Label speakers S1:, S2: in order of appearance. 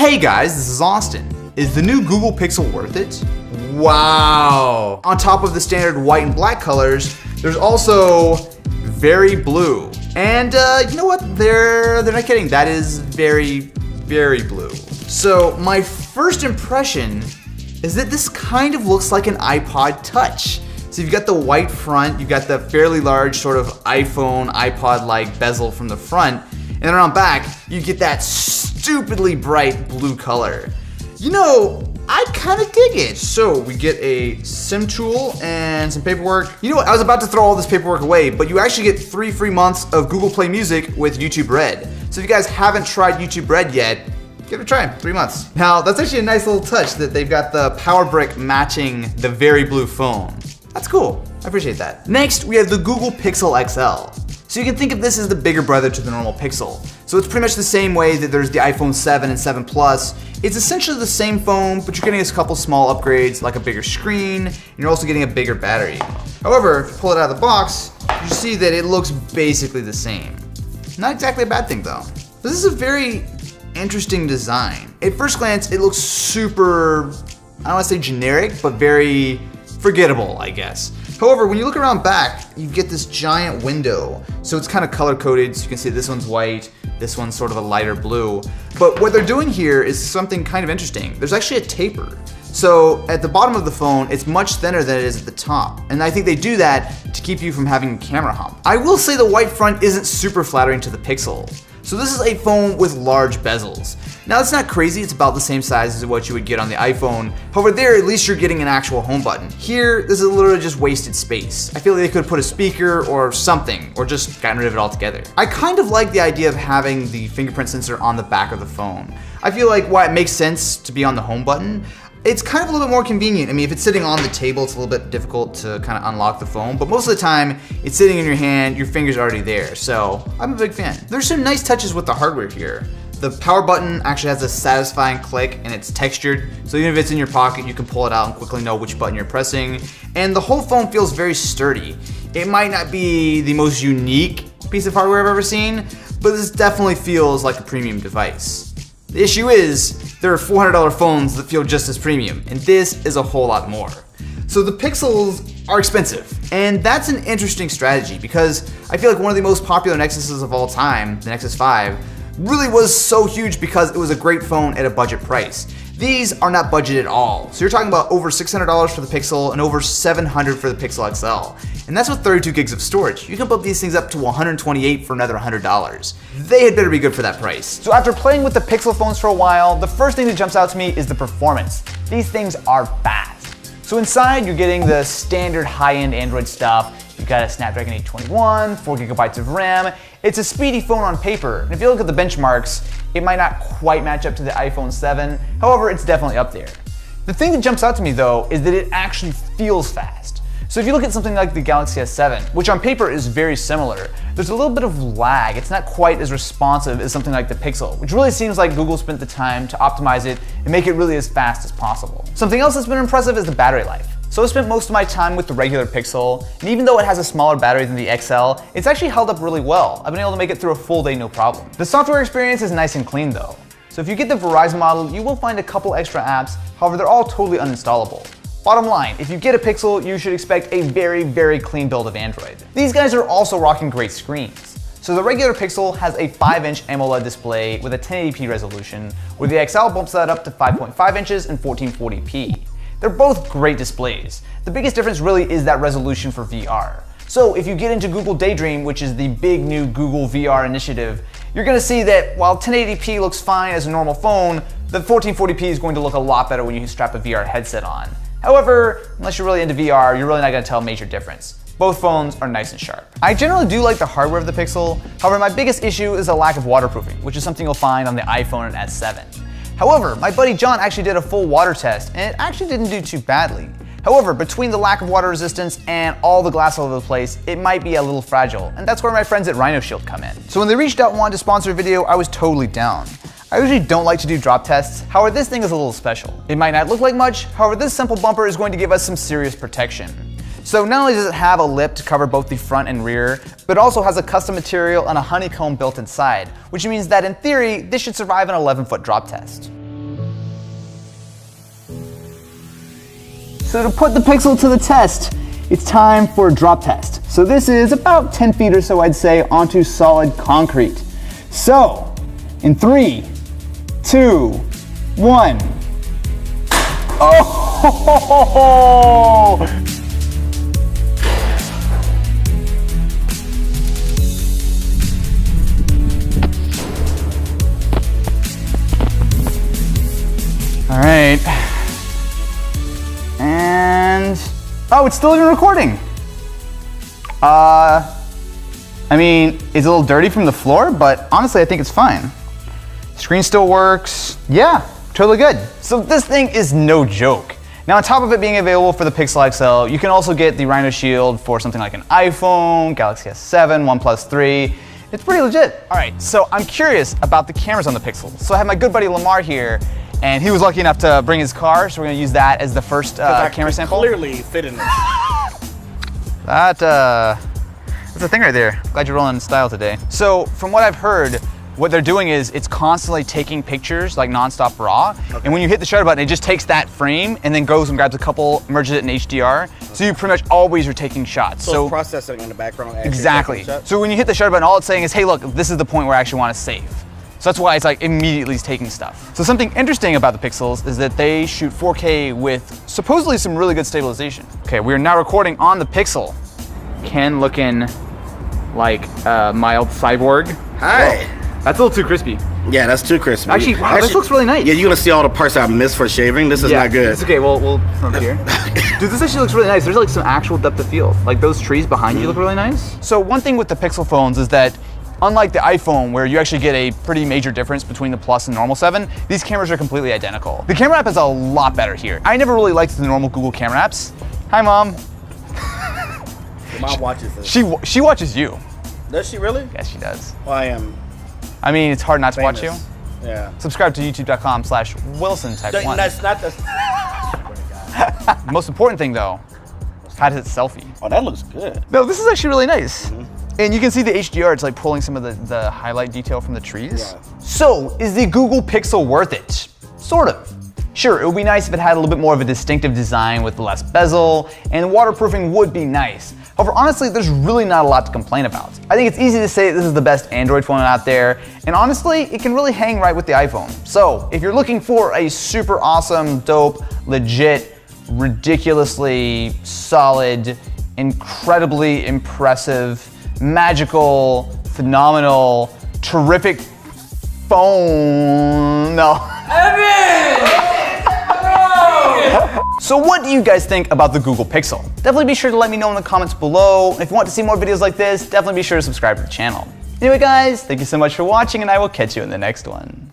S1: Hey guys, this is Austin. Is the new Google Pixel worth it? Wow! On top of the standard white and black colors, there's also very blue. And you know what? They're not kidding. That is very, very blue. So my first impression is that this kind of looks like an iPod Touch. So you've got the white front, you've got the fairly large sort of iPhone, iPod-like bezel from the front, and then around back, you get that stupidly bright blue color. You know, I kind of dig it. So we get a SIM tool and some paperwork. You know what, I was about to throw all this paperwork away, but you actually get 3 free months of Google Play Music with YouTube Red. So if you guys haven't tried YouTube Red yet, give it a try, 3 months. Now, that's actually a nice little touch that they've got the power brick matching the very blue phone. That's cool, I appreciate that. Next, we have the Google Pixel XL. So you can think of this as the bigger brother to the normal Pixel. So it's pretty much the same way that there's the iPhone 7 and 7 Plus. It's essentially the same phone, but you're getting a couple small upgrades like a bigger screen, and you're also getting a bigger battery. However, if you pull it out of the box, you see that it looks basically the same. Not exactly a bad thing though. This is a very interesting design. At first glance, it looks super, I don't want to say generic, but very forgettable, I guess. However, when you look around back, you get this giant window. So it's kind of color coded, so you can see this one's white, this one's sort of a lighter blue. But what they're doing here is something kind of interesting. There's actually a taper. So at the bottom of the phone, it's much thinner than it is at the top. And I think they do that to keep you from having a camera hump. I will say the white front isn't super flattering to the Pixel. So this is a phone with large bezels. Now it's not crazy, it's about the same size as what you would get on the iPhone. However, there at least you're getting an actual home button. Here, this is literally just wasted space. I feel like they could put a speaker or something, or just gotten rid of it altogether. I kind of like the idea of having the fingerprint sensor on the back of the phone. I feel like while it makes sense to be on the home button, it's kind of a little bit more convenient. I mean, if it's sitting on the table, it's a little bit difficult to kind of unlock the phone, but most of the time, it's sitting in your hand, your finger's already there, so I'm a big fan. There's some nice touches with the hardware here. The power button actually has a satisfying click and it's textured, so even if it's in your pocket, you can pull it out and quickly know which button you're pressing. And the whole phone feels very sturdy. It might not be the most unique piece of hardware I've ever seen, but this definitely feels like a premium device. The issue is, there are $400 phones that feel just as premium, and this is a whole lot more. So the Pixels are expensive, and that's an interesting strategy because I feel like one of the most popular Nexuses of all time, the Nexus 5, really was so huge because it was a great phone at a budget price. These are not budget at all. So you're talking about over $600 for the Pixel and over $700 for the Pixel XL. And that's with 32 gigs of storage. You can bump these things up to $128 for another $100. They had better be good for that price. So after playing with the Pixel phones for a while, the first thing that jumps out to me is the performance. These things are fast. So inside you're getting the standard high-end Android stuff. You've got a Snapdragon 821, 4 gigabytes of RAM. It's a speedy phone on paper. And if you look at the benchmarks, it might not quite match up to the iPhone 7. However, it's definitely up there. The thing that jumps out to me though is that it actually feels fast. So if you look at something like the Galaxy S7, which on paper is very similar, there's a little bit of lag. It's not quite as responsive as something like the Pixel, which really seems like Google spent the time to optimize it and make it really as fast as possible. Something else that's been impressive is the battery life. So I spent most of my time with the regular Pixel, and even though it has a smaller battery than the XL, it's actually held up really well. I've been able to make it through a full day no problem. The software experience is nice and clean though. So if you get the Verizon model, you will find a couple extra apps, however they're all totally uninstallable. Bottom line, if you get a Pixel, you should expect a very, very clean build of Android. These guys are also rocking great screens. So the regular Pixel has a 5-inch AMOLED display with a 1080p resolution, where the XL bumps that up to 5.5 inches and 1440p. They're both great displays. The biggest difference really is that resolution for VR. So if you get into Google Daydream, which is the big new Google VR initiative, you're gonna see that while 1080p looks fine as a normal phone, the 1440p is going to look a lot better when you strap a VR headset on. However, unless you're really into VR, you're really not gonna tell a major difference. Both phones are nice and sharp. I generally do like the hardware of the Pixel, however my biggest issue is the lack of waterproofing, which is something you'll find on the iPhone and S7. However, my buddy John actually did a full water test, and it actually didn't do too badly. However, between the lack of water resistance and all the glass all over the place, it might be a little fragile, and that's where my friends at Rhino Shield come in. So when they reached out and wanted to sponsor a video, I was totally down. I usually don't like to do drop tests, however this thing is a little special. It might not look like much, however this simple bumper is going to give us some serious protection. So not only does it have a lip to cover both the front and rear, but it also has a custom material and a honeycomb built inside, which means that in theory, this should survive an 11-foot drop test.
S2: So to put the Pixel to the test, it's time for a drop test. So this is about 10 feet or so, I'd say, onto solid concrete. So, in 3, 2, 1. Oh! All right. And, oh, it's still even recording. I mean, it's a little dirty from the floor, but honestly, I think it's fine. Screen still works. Yeah, totally good. So this thing is no joke. Now, on top of it being available for the Pixel XL, you can also get the Rhino Shield for something like an iPhone, Galaxy S7, OnePlus 3. It's pretty legit. All right, so I'm curious about the cameras on the Pixel. So I have my good buddy Lamar here, and he was lucky enough to bring his car, so we're gonna use that as the first camera sample.
S3: Clearly fit in this.
S2: That's a thing right there. Glad you're rolling in style today. So from what I've heard, what they're doing is it's constantly taking pictures like nonstop raw. Okay. And when you hit the shutter button, it just takes that frame and then goes and grabs a couple, merges it in HDR. So you pretty much always are taking shots.
S3: So it's processing in the background.
S2: Exactly. So when you hit the shutter button, all it's saying is, hey, look, this is the point where I actually want to save. So that's why it's like immediately taking stuff. So something interesting about the Pixels is that they shoot 4K with supposedly some really good stabilization. Okay, we are now recording on the Pixel. Ken looking like a mild cyborg.
S3: Hi.
S2: Whoa. That's a little too crispy.
S3: Yeah, that's too crispy.
S2: Actually, wow, this looks really nice.
S3: Yeah, you're gonna see all the parts I missed for shaving. This is not good.
S2: It's okay, we'll from here. Dude, this actually looks really nice. There's like some actual depth of field. Like those trees behind you look really nice. So one thing with the Pixel phones is that unlike the iPhone, where you actually get a pretty major difference between the Plus and normal 7, these cameras are completely identical. The camera app is a lot better here. I never really liked the normal Google camera apps. Hi, Mom.
S3: Mom watches this.
S2: She watches you.
S3: Does she really?
S2: Yes, she does.
S3: Well, I am.
S2: I mean, it's hard not to watch you.
S3: Yeah.
S2: Subscribe to youtube.com/WilsonTech1.
S3: That's not the.
S2: The most important thing, though, how does it selfie?
S3: Oh, that looks good.
S2: No, this is actually really nice. And you can see the HDR, it's like pulling some of the highlight detail from the trees.
S3: Yeah.
S2: So, is the Google Pixel worth it? Sort of. Sure, it would be nice if it had a little bit more of a distinctive design with less bezel, and the waterproofing would be nice. However, honestly, there's really not a lot to complain about. I think it's easy to say this is the best Android phone out there, and honestly, it can really hang right with the iPhone. So, if you're looking for a super awesome, dope, legit, ridiculously solid, incredibly impressive, magical, phenomenal, terrific phone. No. So what do you guys think about the Google Pixel? Definitely be sure to let me know in the comments below. If you want to see more videos like this, definitely be sure to subscribe to the channel. Anyway guys, thank you so much for watching, and I will catch you in the next one.